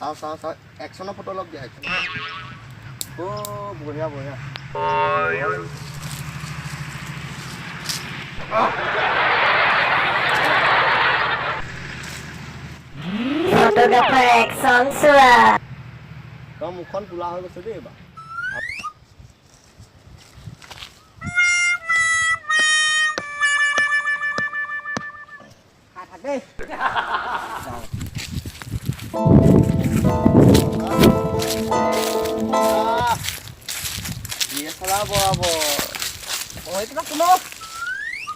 চাওঁ একশনৰ ফটো অলপ দিয়া একশন বঢ়িয়া বঢ়িয়া ফটোগ্ৰাফাৰ একশন চোৱা তই মুখখন কোলা হৈ গৈছে দেই এইবাৰ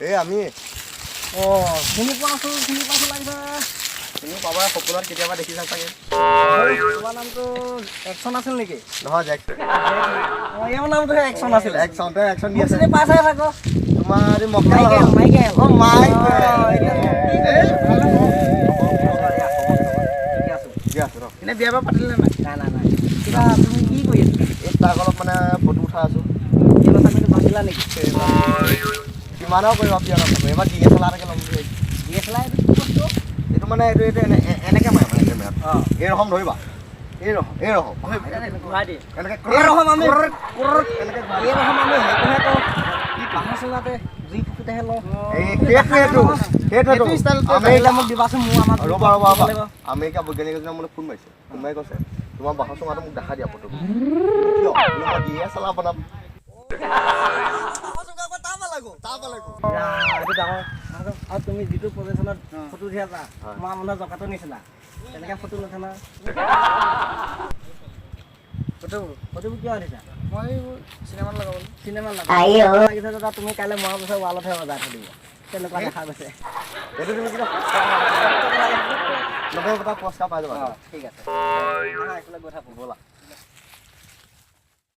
দেই আমি চিনি পাইছো লাগিছে তুমি পাবা সপোনত কেতিয়াবা দেখিছা চাগে তোমাৰ নামটো একশন আছিল নেকি নহয় ইয়াৰ নামটো একশন আছিল একশন দি আছে চিনি পাইছাই থাকো তোমাৰ মাইকেল এনে বিয়া বাৰু পাতিলে নাই কিবা তুমি কি কৰি আছা এই তাক অলপ মানে ফটো উঠাই আছো ভাবিলা নেকি কিমানৰ কৰিবা বিয়া নাথাকো এইবাৰ DSLR ল'ম বুলি এইটো মানে এইটো এনেকে মাৰে মানে কেমেৰাত এই ৰকম ধৰিবা এই ৰকম আমেৰিকা বৈজ্ঞানিক এজনে মোলৈ ফোন মাৰিছে ফোন মাৰি কৈছে তোমাৰ বাহৰ চুঙাটো মোক দেখা দিয়া ফটো DSLR বনাম তুমি যিটো পজিশ্যনত ফটো উঠি আছা তোমাৰ মানুহৰ জকাটো নিচিনা তেনেকে ফটো নুঠে না ফটোবোৰ কিয় আনিছা মই চিনেমাত লাগিছে দাদা তুমি কাইলৈ মৰাৰ পিছত ৱালতহে বজাই থৈ দিব তেনেকুৱা দেখা গৈছে এইটো তুমি কিবা পুৰস্কাৰ পাই যাবা ঠিক আছে গৈ থাকোঁ ব'লা